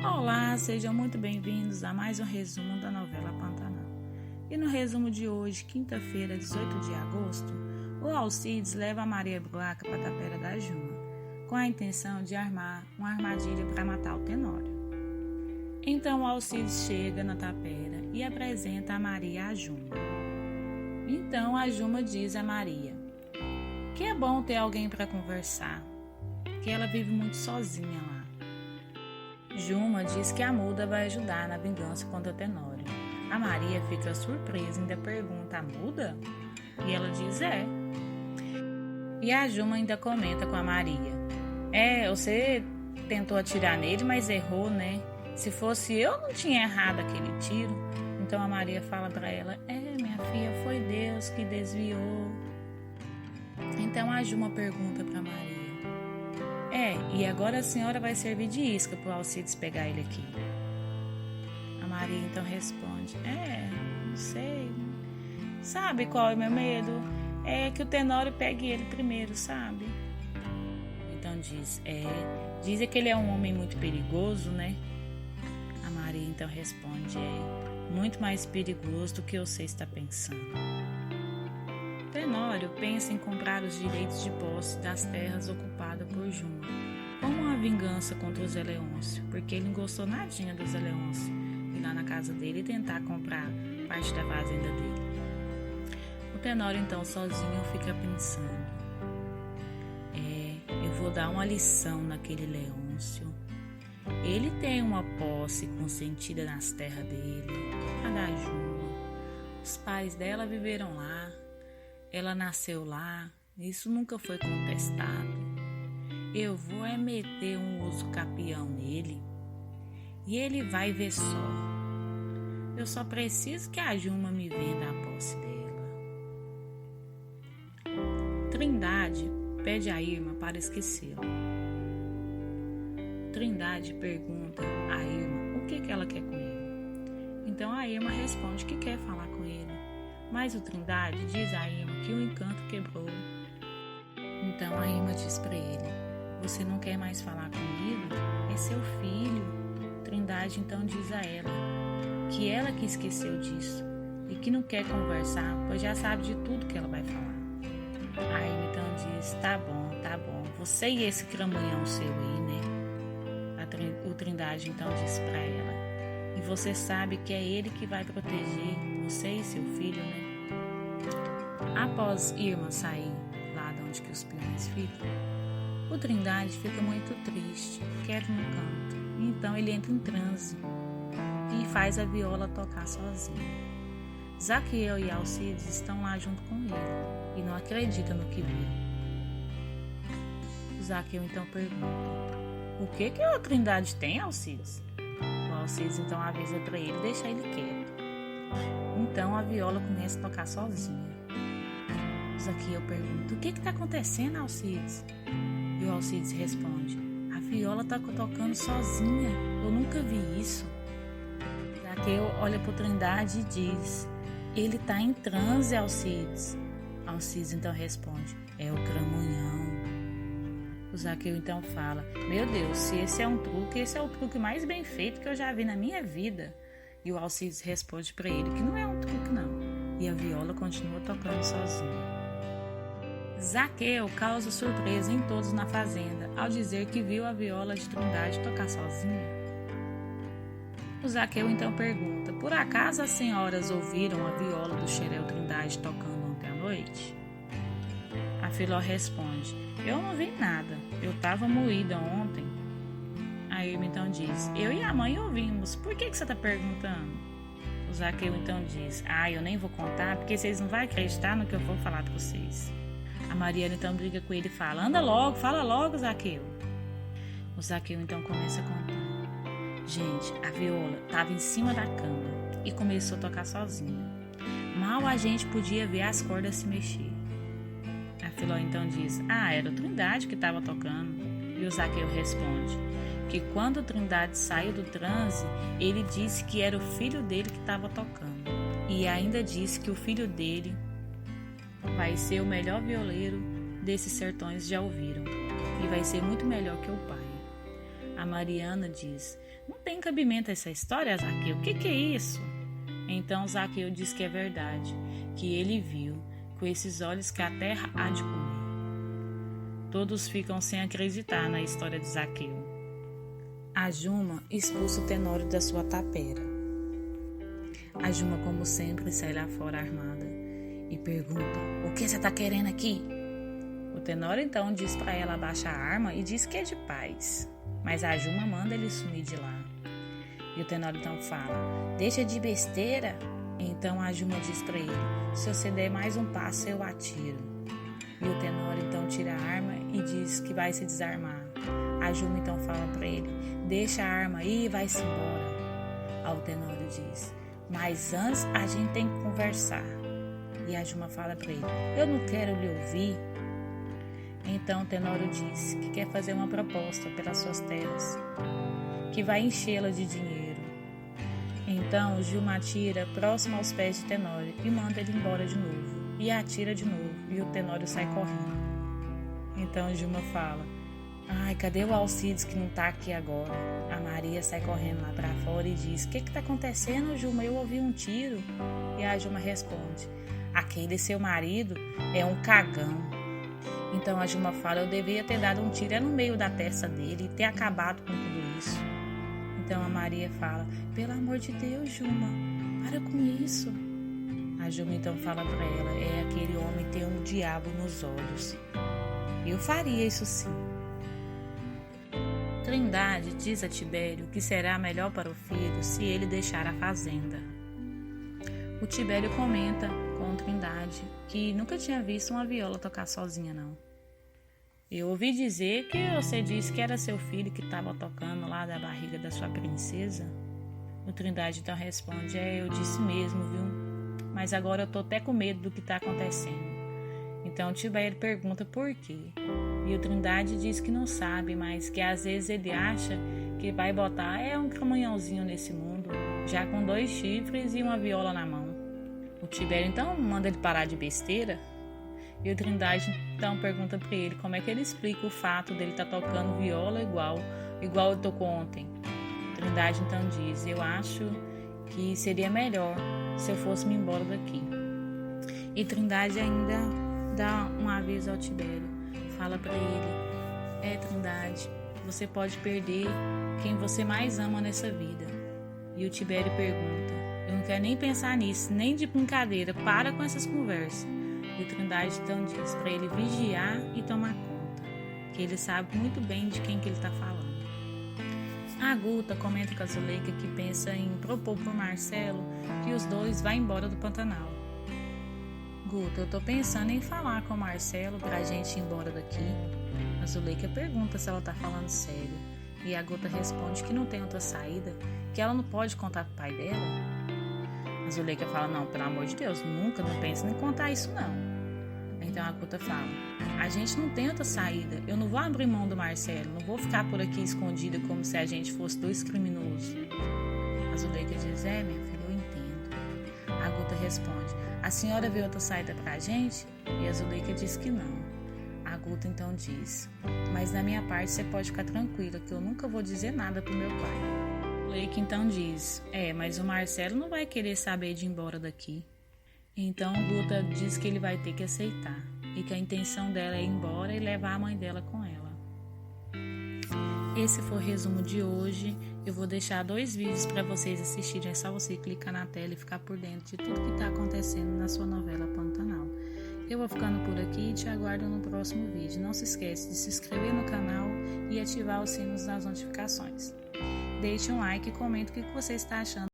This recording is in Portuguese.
Olá, sejam muito bem-vindos a mais um resumo da novela Pantanal. E no resumo de hoje, quinta-feira, 18 de agosto, o Alcides leva a Maria Bruaca para a tapera da Juma, com a intenção de armar uma armadilha para matar o Tenório. Então o Alcides chega na tapera e apresenta a Maria à Juma. Então a Juma diz a Maria que é bom ter alguém para conversar, que ela vive muito sozinha lá. Juma diz que a muda vai ajudar na vingança contra o Tenório. A Maria fica surpresa e ainda pergunta: a muda? E ela diz: é. E a Juma ainda comenta com a Maria: você tentou atirar nele, mas errou, né? Se fosse eu, não tinha errado aquele tiro. Então a Maria fala para ela: minha filha, foi Deus que desviou. Então a Juma pergunta para Maria: e agora a senhora vai servir de isca para o Alcides pegar ele aqui? A Maria então responde: não sei. Sabe qual é o meu medo? É que o Tenório pegue ele primeiro, sabe? Então dizem que ele é um homem muito perigoso, né? A Maria então responde: muito mais perigoso do que você está pensando. Tenório pensa em comprar os direitos de posse das terras ocupadas por Juma, como uma vingança contra o Zé Leôncio, porque ele não gostou nadinha do Zé Leôncio ir lá na casa dele e tentar comprar parte da fazenda dele. O Tenório então sozinho fica pensando: eu vou dar uma lição naquele Leôncio. Ele tem uma posse consentida nas terras dele, a da Juma. Os pais dela viveram lá. Ela nasceu lá, isso nunca foi contestado. Eu vou meter um uso capião nele e ele vai ver só. Eu só preciso que a Juma me venda a posse dela. Trindade pede a Irma para esquecê-lo. Trindade pergunta a Irma o que ela quer com ele. Então a Irma responde que quer falar com ele. Mas o Trindade diz a Irma que o encanto quebrou. Então a Irma diz para ele: você não quer mais falar comigo? É seu filho. Trindade então diz a ela que ela que esqueceu disso e que não quer conversar, pois já sabe de tudo que ela vai falar. A Irma então diz: tá bom, você e esse cramunhão seu aí, né? O Trindade então diz para ela: e você sabe que é ele que vai proteger você e seu filho, né? Após Irma sair lá de onde que os peões ficam, o Trindade fica muito triste, quieto no canto. Então ele entra em transe e faz a viola tocar sozinha. Zaqueu e Alcides estão lá junto com ele e não acreditam no que viram. O Zaqueu então pergunta: o que o Trindade tem, Alcides? O Alcides então avisa para ele deixar ele quieto. Então a viola começa a tocar sozinha. Zaqueu pergunta: o que está acontecendo, Alcides? E o Alcides responde: a viola está tocando sozinha, eu nunca vi isso. Zaqueu olha para o Trindade e diz: ele está em transe, Alcides. Alcides então responde: é o cramunhão. O Zaqueu então fala: meu Deus, se esse é um truque, esse é o truque mais bem feito que eu já vi na minha vida. E o Alcides responde para ele que não é um truque não. E a viola continua tocando sozinha. Zaqueu causa surpresa em todos na fazenda ao dizer que viu a viola de Trindade tocar sozinha. O Zaqueu então pergunta: por acaso as senhoras ouviram a viola do Xereu Trindade tocando ontem à noite? A Filó responde: eu não vi nada, eu estava moída ontem. A Irma então diz: eu e a mãe ouvimos, por que você está perguntando? O Zaqueu então diz: eu nem vou contar porque vocês não vão acreditar no que eu vou falar para vocês. A Mariana então briga com ele e fala: anda logo, fala logo, Zaqueu. O Zaqueu então começa a contar: gente, a viola estava em cima da cama e começou a tocar sozinha. Mal a gente podia ver as cordas se mexer. A Filó então diz: era o Trindade que estava tocando. E o Zaqueu responde que quando o Trindade saiu do transe, ele disse que era o filho dele que estava tocando. E ainda disse que o filho dele vai ser o melhor violeiro desses sertões já ouviram. E vai ser muito melhor que o pai. A Mariana diz: não tem cabimento essa história, Zaqueu, o que é isso? Então Zaqueu diz que é verdade, que ele viu, com esses olhos que a terra há de comer. Todos ficam sem acreditar na história de Zaqueu. A Juma expulsa o Tenório da sua tapera. A Juma, como sempre, sai lá fora armada e pergunta: o que você está querendo aqui? O Tenório então diz para ela abaixar a arma e diz que é de paz. Mas a Juma manda ele sumir de lá. E o Tenório então fala: deixa de besteira. Então a Juma diz para ele: se você der mais um passo eu atiro. E o Tenório então tira a arma e diz que vai se desarmar. A Juma então fala para ele: deixa a arma aí e vai-se embora. Aí o Tenório diz: mas antes a gente tem que conversar. E a Juma fala para ele: eu não quero lhe ouvir. Então o Tenório diz que quer fazer uma proposta pelas suas terras, que vai enchê-la de dinheiro. Então Juma atira próximo aos pés de Tenório e manda ele embora de novo. E atira de novo e o Tenório sai correndo. Então Juma fala: ai, cadê o Alcides que não tá aqui agora? A Maria sai correndo lá pra fora e diz: o que tá acontecendo, Juma? Eu ouvi um tiro. E a Juma responde: aquele seu marido é um cagão. Então a Juma fala: eu devia ter dado um tiro no meio da testa dele e ter acabado com tudo isso. Então a Maria fala: pelo amor de Deus, Juma, para com isso. A Juma então fala para ela: é, aquele homem tem um diabo nos olhos. Eu faria isso sim. Trindade diz a Tibério que será melhor para o filho se ele deixar a fazenda. O Tibério comenta com Trindade que nunca tinha visto uma viola tocar sozinha, não. Eu ouvi dizer que você disse que era seu filho que estava tocando lá da barriga da sua princesa. O Trindade então responde: é, eu disse mesmo, viu? Mas agora eu tô até com medo do que está acontecendo. Então o Tibério pergunta por quê. E o Trindade diz que não sabe, mas que às vezes ele acha que vai botar um caminhãozinho nesse mundo, já com 2 chifres e uma viola na mão. O Tibério então manda ele parar de besteira. E o Trindade então pergunta para ele como é que ele explica o fato dele estar tocando viola igual ele tocou ontem. O Trindade então diz: eu acho que seria melhor se eu fosse me embora daqui. E Trindade ainda dá um aviso ao Tibério. Fala para ele: Trindade, você pode perder quem você mais ama nessa vida. E o Tibério pergunta: eu não quero nem pensar nisso, nem de brincadeira, para com essas conversas. E o Trindade então diz para ele vigiar e tomar conta, que ele sabe muito bem de quem que ele está falando. A Guta comenta com a Zuleika que pensa em propor para o Marcelo que os dois vão embora do Pantanal. Guta, eu tô pensando em falar com o Marcelo para a gente ir embora daqui. A Zuleika pergunta se ela tá falando sério. E a Guta responde que não tem outra saída, que ela não pode contar pro pai dela. A Zuleika fala: não, pelo amor de Deus, nunca, não pensa em contar isso não. Então a Guta fala: a gente não tem outra saída, eu não vou abrir mão do Marcelo, não vou ficar por aqui escondida como se a gente fosse 2 criminosos. A Zuleika diz: minha filha, eu entendo. A Guta responde: a senhora vê outra saída pra gente? E a Zuleika diz que não. A Guta então diz: mas da minha parte você pode ficar tranquila que eu nunca vou dizer nada pro meu pai. Zuleika então diz: mas o Marcelo não vai querer saber de ir embora daqui. Então Guta diz que ele vai ter que aceitar e que a intenção dela é ir embora e levar a mãe dela com ela. Esse foi o resumo de hoje. Eu vou deixar 2 vídeos para vocês assistirem. É só você clicar na tela e ficar por dentro de tudo que está acontecendo na sua novela Pantanal. Eu vou ficando por aqui e te aguardo no próximo vídeo. Não se esqueça de se inscrever no canal e ativar os sinos das notificações. Deixe um like e comente o que você está achando